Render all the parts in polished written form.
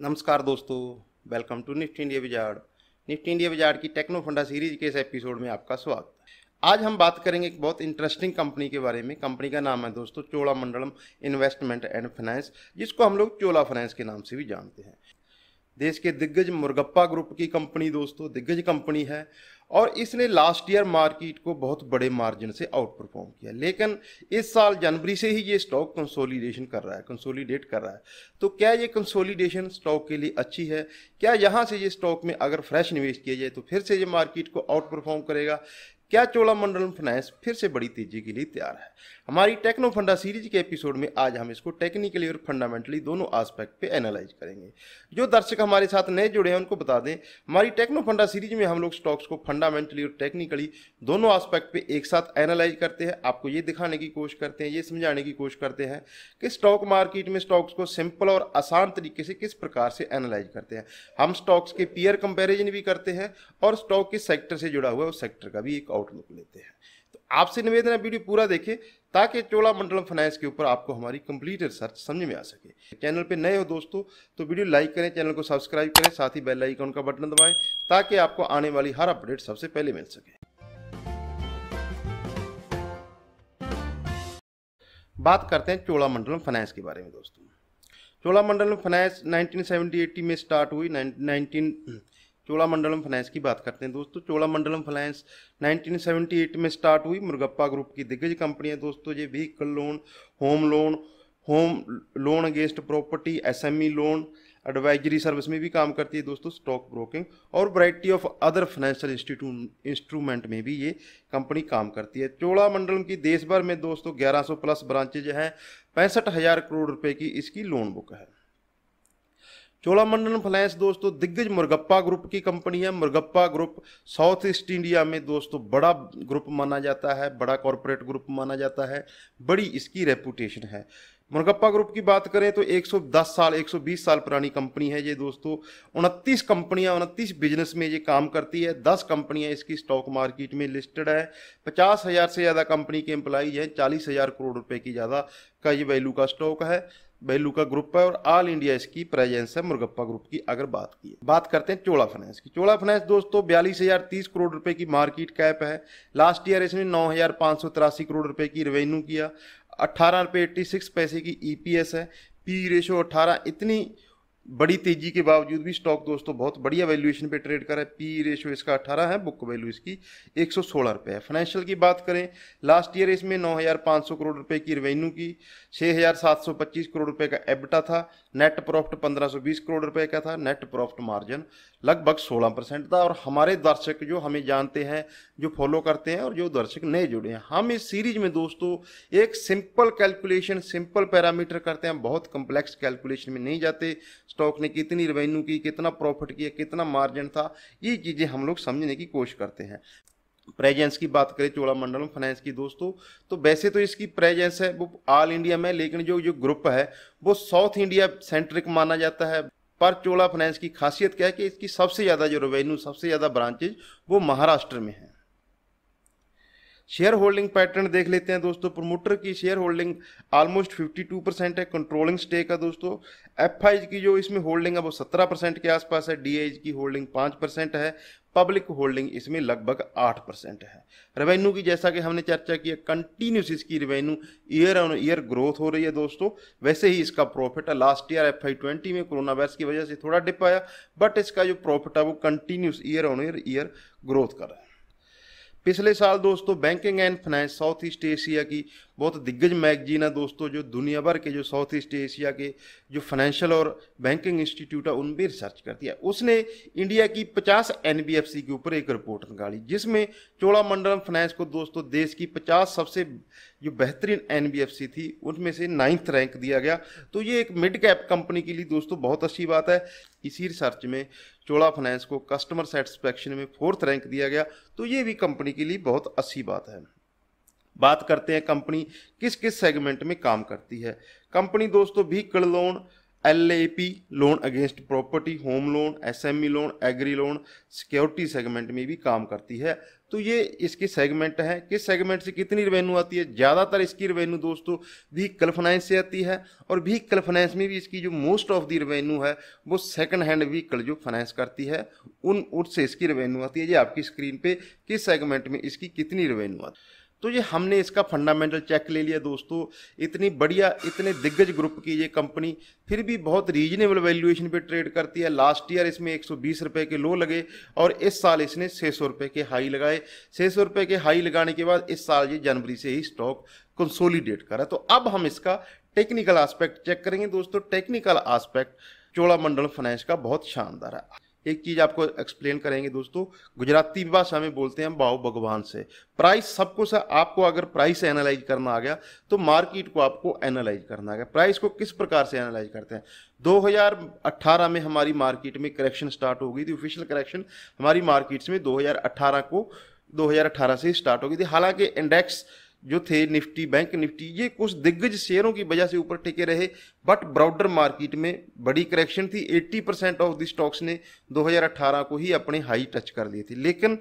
नमस्कार दोस्तों, welcome to nifty India wizard. Nifty India wizard की टेक्नो फंडा सीरीज के इस एपिसोड में आपका स्वागत है। आज हम बात करेंगे एक बहुत इंटरेस्टिंग कंपनी के बारे में। कंपनी का नाम है दोस्तों चोलामंडलम इन्वेस्टमेंट एंड फाइनेंस, जिसको हम लोग चोला फाइनेंस के नाम से भी जानते हैं। देश के दिग्गज मुरगप्पा ग्रुप की कंपनी दोस्तों, दिग्गज कंपनी है और इसने लास्ट ईयर मार्केट को बहुत बड़े मार्जिन से आउट परफॉर्म किया। लेकिन इस साल जनवरी से ही ये स्टॉक कंसोलिडेट कर रहा है। तो क्या ये कंसोलिडेशन स्टॉक के लिए अच्छी है? क्या यहाँ से ये स्टॉक में अगर फ्रेश निवेश किया जाए तो फिर से ये मार्केट को आउट परफॉर्म करेगा? क्या चोलामंडलम फाइनेंस फिर से बड़ी तेजी के लिए तैयार है? हमारी टेक्नो फंडा सीरीज के एपिसोड में आज हम इसको टेक्निकली और फंडामेंटली दोनों एस्पेक्ट पे एनालाइज करेंगे। जो दर्शक हमारे साथ नए जुड़े हैं उनको बता दें, हमारी टेक्नो फंडा सीरीज में हम लोग स्टॉक्स को फंडामेंटली और टेक्निकली दोनों एस्पेक्ट पे एक साथ एनालाइज करते हैं। आपको ये दिखाने की कोशिश करते हैं, ये समझाने की कोशिश करते हैं कि स्टॉक मार्केट में स्टॉक्स को सिंपल और आसान तरीके से किस प्रकार से एनालाइज करते हैं। हम स्टॉक्स के पीयर कंपेरिजन भी करते हैं और स्टॉक किस सेक्टर से जुड़ा हुआ है उस सेक्टर का भी एक आउटलुक लेते हैं। तो आपसे निवेदन है वीडियो पूरा देखें ताकि चोलामंडलम फाइनेंस के ऊपर आपको हमारी कंप्लीट रिसर्च समझ में आ सके। चैनल पे नए हो दोस्तों तो वीडियो लाइक करें, चैनल को सब्सक्राइब करें, साथ ही बेल आइकन का बटन दबाएं ताकि आपको आने वाली हर अपडेट सबसे पहले मिल सके। बात करते हैं चोलामंडलम फाइनेंस के बारे में दोस्तों। चोलामंडलम फाइनेंस 1970-80 में स्टार्ट हुई। चोलामंडलम फाइनेंस की बात करते हैं दोस्तों। चोलामंडलम फाइनेंस 1978 में स्टार्ट हुई। मुरगप्पा ग्रुप की दिग्गज कंपनी है दोस्तों। ये vehicle loan, home loan against property, SME loan, advisory service में भी काम करती है दोस्तों, स्टॉक ब्रोकिंग और variety of other financial instrument में भी ये कंपनी काम करती है। चोलामंडलम की देश भर में दोस्तों 1100 प्लस ब्रांचेज हैं। 65,000 करोड़ रुपए की इसकी लोन बुक है। चोलामंडलम फाइनेंस दोस्तों दिग्गज मुरगप्पा ग्रुप की कंपनी है। मुरगप्पा ग्रुप साउथ ईस्ट इंडिया में दोस्तों बड़ा ग्रुप माना जाता है, बड़ा कॉरपोरेट ग्रुप माना जाता है, बड़ी इसकी रेपुटेशन है। मुरगप्पा ग्रुप की बात करें तो 110 साल 120 साल पुरानी कंपनी है ये दोस्तों। 29 बिजनेस में ये काम करती है। 10 कंपनियां इसकी स्टॉक मार्केट में लिस्टेड है। 50,000 से ज़्यादा कंपनी के एम्प्लॉई हैं। 40,000 करोड़ रुपए की ज़्यादा का ये वैल्यू का स्टॉक है, वैल्यू का ग्रुप है और ऑल इंडिया इसकी प्रेजेंस है। मुरगप्पा ग्रुप की अगर बात करते हैं चोला फाइनेंस की। चोला फाइनेंस दोस्तों 42,030 करोड़ रुपए की मार्केट कैप है। लास्ट ईयर इसने 9,583 करोड़ रुपए की रेवेन्यू किया। 18 रुपये 86 पैसे की ईपीएस है। P ratio 18। इतनी बड़ी तेजी के बावजूद भी स्टॉक दोस्तों बहुत बढ़िया वैल्यूएशन पे ट्रेड कर रहा है। पी रेशियो इसका 18 है, बुक वैल्यू इसकी 116 रुपये है। फाइनेंशियल की बात करें, लास्ट ईयर इसमें 9,500 करोड़ रुपए की रेवेन्यू की, 6,725 करोड़ रुपए का एबिटा था। नेट प्रॉफिट 1,520 करोड़ रुपए का था। नेट प्रॉफिट मार्जिन लगभग 16% था। और हमारे दर्शक जो हमें जानते हैं, जो फॉलो करते हैं और जो दर्शक नए जुड़े हैं, हम इस सीरीज में दोस्तों एक सिंपल कैलकुलेशन, सिंपल पैरामीटर करते हैं। बहुत कम्प्लेक्स कैलकुलेशन में नहीं जाते। स्टॉक ने कितनी रेवेन्यू की, कितना प्रॉफिट किया, कितना मार्जिन था, ये चीज़ें हम लोग समझने की कोशिश करते हैं। प्रेजेंस की बात करें चोलामंडलम फाइनेंस की दोस्तों, तो वैसे तो इसकी प्रेजेंस है वो ऑल इंडिया में, लेकिन जो ग्रुप है वो साउथ इंडिया सेंट्रिक माना जाता है। पर चोला फाइनेंस की खासियत क्या है कि इसकी सबसे ज़्यादा जो रेवेन्यू, सबसे ज़्यादा ब्रांचेज वो महाराष्ट्र में है। शेयर होल्डिंग पैटर्न देख लेते हैं दोस्तों। प्रमोटर की शेयर होल्डिंग ऑलमोस्ट 52% है। कंट्रोलिंग स्टेक है दोस्तों। एफआईज की जो इसमें होल्डिंग है वो 17% के आसपास है। डीआईज की होल्डिंग 5% है। पब्लिक होल्डिंग इसमें लगभग 8% है। रेवेन्यू की जैसा कि हमने चर्चा की, कंटिन्यूस इसकी revenue year on year growth हो रही है दोस्तों। वैसे ही इसका प्रॉफिट है। लास्ट ईयर FY20 में कोरोना वायरस की वजह से थोड़ा डिप आया, बट इसका जो प्रॉफिट है वो continuous year on year growth कर रहा है। पिछले साल दोस्तों banking and finance south east Asia की बहुत दिग्गज मैगजीन है दोस्तों, जो दुनिया भर के जो साउथ ईस्ट एशिया के जो फाइनेंशियल और बैंकिंग इंस्टीट्यूट है उन पर रिसर्च करती है। उसने इंडिया की 50 NBFC के ऊपर एक रिपोर्ट निकाली, जिसमें चोलामंडलम फाइनेंस को दोस्तों देश की 50 सबसे जो बेहतरीन NBFC थी उनमें से 9th रैंक दिया गया। तो ये एक मिड कैप कंपनी के लिए दोस्तों बहुत अच्छी बात है। इसी रिसर्च में चोला फाइनेंस को कस्टमर सेटिस्फैक्शन में 4th रैंक दिया गया, तो ये भी कंपनी के लिए बहुत अच्छी बात है। बात करते हैं कंपनी किस किस सेगमेंट में काम करती है। कंपनी दोस्तों vehicle loan, LAP loan against property, home loan, SME loan, agri loan, security segment में भी काम करती है। तो ये इसकी सेगमेंट है, किस सेगमेंट से कितनी रेवेन्यू आती है। ज़्यादातर इसकी रेवेन्यू दोस्तों व्हीकल फाइनेंस से आती है, और व्हीकल फाइनेंस में भी इसकी जो मोस्ट ऑफ दी रेवेन्यू है वो सेकंड हैंड व्हीकल जो फाइनेंस करती है उससे इसकी रेवेन्यू आती है। ये आपकी स्क्रीन पे किस सेगमेंट में इसकी कितनी रेवेन्यू आती है। तो ये हमने इसका फंडामेंटल चेक ले लिया दोस्तों। इतनी बढ़िया, इतने दिग्गज ग्रुप की ये कंपनी फिर भी बहुत रीजनेबल वैल्यूएशन पे ट्रेड करती है। लास्ट ईयर इसमें 120 रुपये के लो लगे और इस साल इसने 600 रुपये के हाई लगाए। 600 रुपये के हाई लगाने के बाद इस साल ये जनवरी से ही स्टॉक कंसोलिडेट करा। तो अब हम इसका टेक्निकल एस्पेक्ट चेक करेंगे दोस्तों। टेक्निकल एस्पेक्ट चोलामंडलम फाइनेंस का बहुत शानदार है। एक चीज आपको एक्सप्लेन करेंगे दोस्तों, गुजराती भाषा में बोलते हैं भाव भगवान से। प्राइस सब कुछ है, आपको अगर प्राइस एनालाइज करना आ गया तो मार्केट को आपको एनालाइज करना आ गया। प्राइस को किस प्रकार से एनालाइज करते हैं। 2018 में हमारी मार्केट में करेक्शन स्टार्ट हो गई थी। ऑफिशियल करेक्शन हमारी मार्केट्स में 2018 से स्टार्ट हो गई थी। हालांकि इंडेक्स जो थे निफ्टी, बैंक निफ्टी, ये कुछ दिग्गज शेयरों की वजह से ऊपर टिके रहे, बट ब्रॉडर मार्केट में बड़ी करेक्शन थी। 80% ऑफ द स्टॉक्स ने 2018 को ही अपने हाई टच कर लिए थे, लेकिन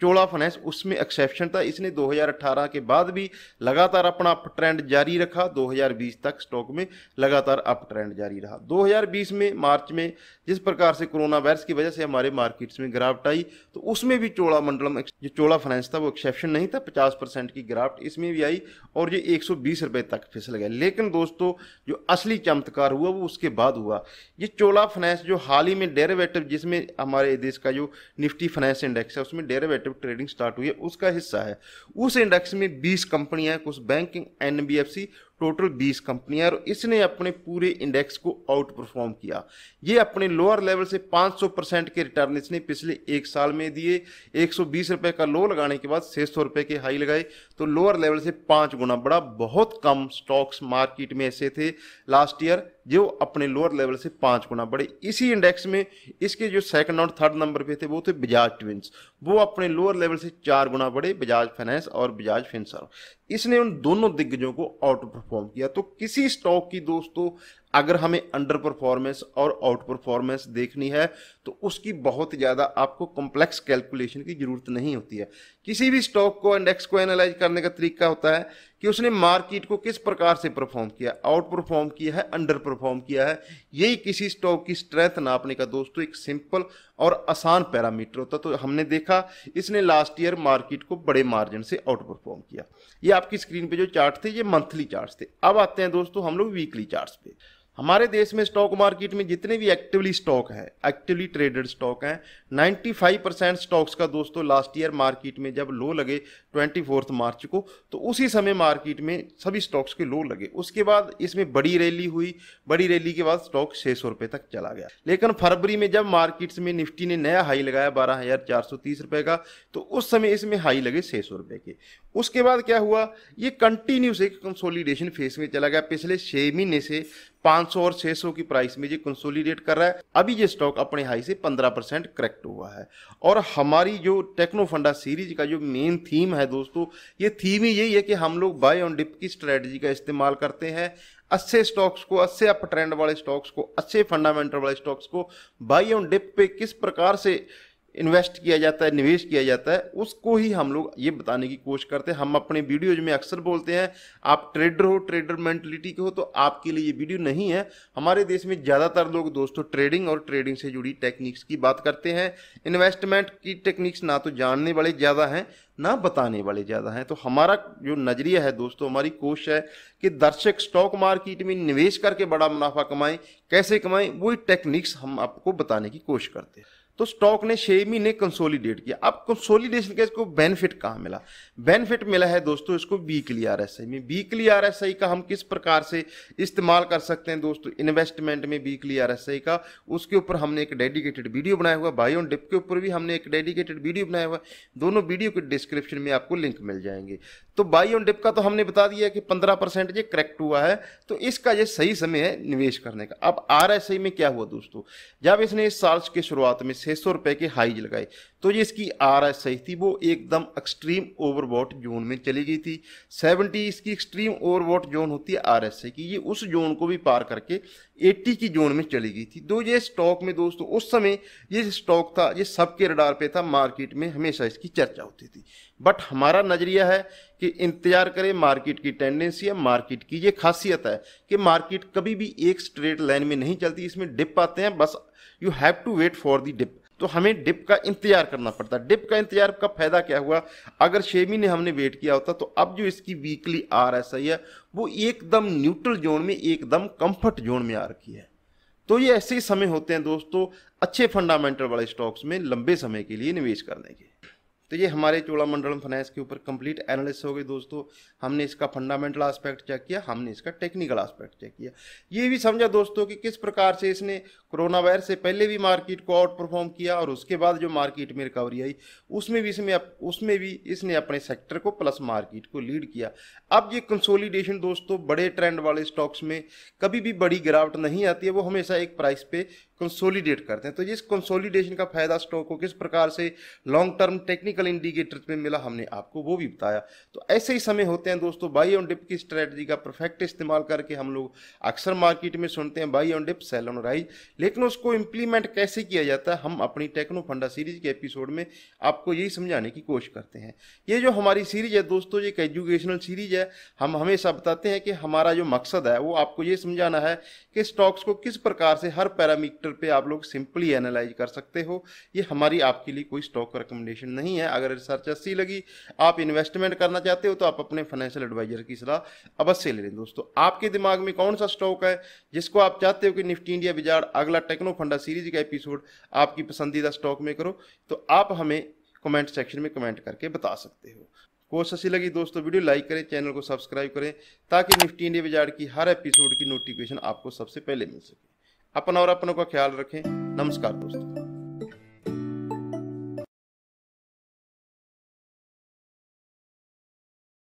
चोला फाइनेंस उसमें एक्सेप्शन था। इसने 2018 के बाद भी लगातार अपना अप ट्रेंड जारी रखा। 2020 तक स्टॉक में लगातार अप ट्रेंड जारी रहा। 2020 में मार्च में जिस प्रकार से कोरोना वायरस की वजह से हमारे मार्केट्स में गिरावट आई, तो उसमें भी चोलामंडलम जो चोला फाइनेंस था वो एक्सेप्शन नहीं था। 50% की गिरावट इसमें भी आई और ये 120 रुपये तक फिसल गया। लेकिन दोस्तों जो असली चमत्कार हुआ वो उसके बाद हुआ। ये चोला फाइनेंस जो हाल ही में डेरिवेटिव, जिसमें हमारे देश का जो निफ्टी फाइनेंस इंडेक्स है उसमें डेरिवेटिव ट्रेडिंग स्टार्ट हुई है, उसका हिस्सा है। उस इंडेक्स में 20 कंपनियां हैं, कुछ बैंकिंग, एनबीएफसी, टोटल 20 कंपनियां, और इसने अपने पूरे इंडेक्स को आउट परफॉर्म किया। ये अपने लोअर लेवल से 500% के रिटर्न इसने पिछले एक साल में दिए। 120 रुपए का लो लगाने के बाद 600 रुपए के हाई लगाए, तो लोअर लेवल से 5 गुना बड़ा। बहुत कम स्टॉक्स मार्केट में ऐसे थे लास्ट ईयर जो अपने लोअर लेवल से 5 गुना बड़े। इसी इंडेक्स में इसके जो सेकंड और थर्ड नंबर पे थे वो थे बजाज ट्विंस, वो अपने लोअर लेवल से 4 गुना बड़े, बजाज फाइनेंस और बजाज फिनसर्व। इसने उन दोनों दिग्गजों को आउट परफॉर्म किया। तो किसी स्टॉक की दोस्तों अगर हमें अंडर परफॉर्मेंस और आउट परफॉर्मेंस देखनी है तो उसकी बहुत ज़्यादा आपको कॉम्प्लेक्स कैलकुलेशन की जरूरत नहीं होती है। किसी भी स्टॉक को, इंडेक्स को एनालाइज करने का तरीका होता है कि उसने मार्केट को किस प्रकार से परफॉर्म किया, आउट परफॉर्म किया है, अंडर परफॉर्म किया है। यही किसी स्टॉक की स्ट्रेंथ नापने का दोस्तों एक सिंपल और आसान पैरामीटर होता। तो हमने देखा इसने लास्ट ईयर मार्केट को बड़े मार्जिन से आउट परफॉर्म किया। ये आपकी स्क्रीन पे जो चार्ट थे ये मंथली चार्ट्स थे। अब आते हैं दोस्तों हम लोग वीकली चार्ट्स पे। हमारे देश में स्टॉक मार्केट में जितने भी एक्टिवली स्टॉक है, एक्टिवली ट्रेडेड स्टॉक हैं, 95% स्टॉक्स का दोस्तों लास्ट ईयर मार्केट में जब लो लगे 24 मार्च को, तो उसी समय मार्केट में सभी स्टॉक्स के लो लगे। उसके बाद इसमें बड़ी रैली हुई, बड़ी रैली के बाद स्टॉक 600 रुपये तक चला गया। लेकिन फरवरी में जब मार्केट्स में निफ्टी ने नया हाई लगाया 12,430 रुपये का, तो उस समय इसमें हाई लगे 600 रुपये के। उसके बाद क्या हुआ, ये कंटिन्यूस एक कंसोलिडेशन फेज में चला गया। पिछले 6 महीने से 500 और 600 की प्राइस में ये कंसोलिडेट कर रहा है। अभी ये स्टॉक अपने हाई से 15% करेक्ट हुआ है। और हमारी जो टेक्नो फंडा सीरीज का जो मेन थीम है दोस्तों, ये थीम ही यही है कि हम लोग बाय ऑन डिप की स्ट्रेटजी का इस्तेमाल करते हैं। अच्छे स्टॉक्स को, अच्छे अप ट्रेंड वाले स्टॉक्स को, अच्छे फंडामेंटल वाले स्टॉक्स को बाय ऑन डिप पे किस प्रकार से इन्वेस्ट किया जाता है, निवेश किया जाता है, उसको ही हम लोग ये बताने की कोशिश करते हैं। हम अपने वीडियोज में अक्सर बोलते हैं आप ट्रेडर हो, ट्रेडर मेंटलिटी के हो, तो आपके लिए ये वीडियो नहीं है। हमारे देश में ज़्यादातर लोग दोस्तों ट्रेडिंग और ट्रेडिंग से जुड़ी टेक्निक्स की बात करते हैं। इन्वेस्टमेंट की टेक्निक्स ना तो जानने वाले ज़्यादा हैं ना बताने वाले ज़्यादा हैं। तो हमारा जो नज़रिया है दोस्तों, हमारी कोशिश है कि दर्शक स्टॉक मार्केट में निवेश करके बड़ा मुनाफा कमाएं। कैसे कमाएं, वही टेक्निक्स हम आपको बताने की कोशिश करते हैं। तो स्टॉक ने 6 महीने कंसोलिडेट किया। अब कंसोलिडेशन का इसको बेनिफिट कहाँ मिला? बेनिफिट मिला है दोस्तों इसको वीकली आरएसआई में। वीकली आरएसआई का हम किस प्रकार से इस्तेमाल कर सकते हैं दोस्तों इन्वेस्टमेंट में वीकली आरएसआई का, उसके ऊपर हमने एक डेडिकेटेड वीडियो बनाया हुआ। बाय ऑन डिप के ऊपर भी हमने एक डेडिकेटेड वीडियो बनाया हुआ। दोनों वीडियो के डिस्क्रिप्शन में आपको लिंक मिल जाएंगे। तो बाय ऑन डिप का तो हमने बता दिया कि 15% ये करेक्ट हुआ है, तो इसका ये सही समय है निवेश करने का। अब आरएसआई में क्या हुआ दोस्तों, जब इसने इस साल के शुरुआत में 600 रुपए के हाई लगाए, तो ये इसकी RSI थी वो एकदम एक्सट्रीम ओवरबॉट जोन में चली गई थी। 70 इसकी एक्सट्रीम ओवरबॉट जोन होती है RSI की, ये उस जोन को भी पार करके 80 की जोन में चली गई थी। तो ये स्टॉक में दोस्तों उस समय ये स्टॉक था, ये सबके रडार पे था, मार्केट में हमेशा इसकी चर्चा होती थी। बट हमारा नजरिया है कि इंतजार करें, मार्केट की टेंडेंसी है, मार्केट की ये खासियत है कि मार्केट कभी भी एक स्ट्रेट लाइन में नहीं चलती, इसमें डिप आते हैं, बस you have to wait for the dip. तो हमें डिप का इंतजार करना पड़ता है। डिप का इंतजार का फायदा क्या हुआ, अगर 6 महीने हमने वेट किया होता तो अब जो इसकी वीकली RSI है वो एकदम न्यूट्रल जोन में, एकदम कंफर्ट जोन में आ रखी है। तो ये ऐसे ही समय होते हैं दोस्तों अच्छे फंडामेंटल वाले स्टॉक्स में लंबे समय के लिए निवेश करने के। तो ये हमारे चोलामंडलम फाइनेंस के ऊपर कंप्लीट एनालिसिस हो गई दोस्तों। हमने इसका फंडामेंटल एस्पेक्ट चेक किया, हमने इसका टेक्निकल एस्पेक्ट चेक किया, ये भी समझा दोस्तों कि किस प्रकार से इसने कोरोना वायरस से पहले भी मार्केट को आउट परफॉर्म किया और उसके बाद जो मार्केट में रिकवरी आई उसमें भी इसने अपने सेक्टर को प्लस मार्केट को लीड किया। अब ये कंसोलिडेशन दोस्तों बड़े ट्रेंड वाले स्टॉक्स में कभी भी बड़ी गिरावट नहीं आती है, वो हमेशा एक प्राइस पे कंसोलिडेट करते हैं। तो इस कंसोलिडेशन का फायदा स्टॉक को किस प्रकार से लॉन्ग टर्म टेक्निकल इंडिकेटर्स में मिला, हमने आपको वो भी बताया। तो ऐसे ही समय होते हैं दोस्तों बाई ऑन डिप की स्ट्रेटजी का परफेक्ट इस्तेमाल करके हम लोग अक्सर मार्केट में सुनते हैं buy on dip sell on rise, लेकिन उसको इंप्लीमेंट कैसे किया जाता है हम अपनी टेक्नो फंडा सीरीज के एपिसोड में आपको यही समझाने की कोशिश करते हैं। ये जो हमारी सीरीज है दोस्तों, ये एक एजुकेशनल सीरीज है। हम हमेशा बताते हैं कि हमारा जो मकसद है वो आपको ये समझाना है कि स्टॉक्स को किस प्रकार से हर पैरामीटर पे आप लोग सिंपली एनालाइज कर सकते हो। ये हमारी आपके लिए कोई स्टॉक रिकमेंडेशन नहीं है। अगर रिसर्च अच्छी लगी, आप इन्वेस्टमेंट करना चाहते हो तो आप अपने फाइनेंशियल एडवाइजर की सलाह अवश्य ले लें। दोस्तों आपके दिमाग में कौन सा स्टॉक है जिसको आप चाहते हो कि निफ्टी इंडिया विजार्ड अगला टेक्नो फंडा सीरीज का एपिसोड आपकी पसंदीदा स्टॉक में करो, तो आप हमें कमेंट सेक्शन में कमेंट करके बता सकते हो। कोर्स अच्छी लगी दोस्तों वीडियो लाइक करें, चैनल को सब्सक्राइब करें ताकि निफ्टी इंडिया विजार्ड की हर एपिसोड की नोटिफिकेशन आपको सबसे पहले मिल सके। अपना और अपनों का ख्याल रखें। नमस्कार दोस्तों।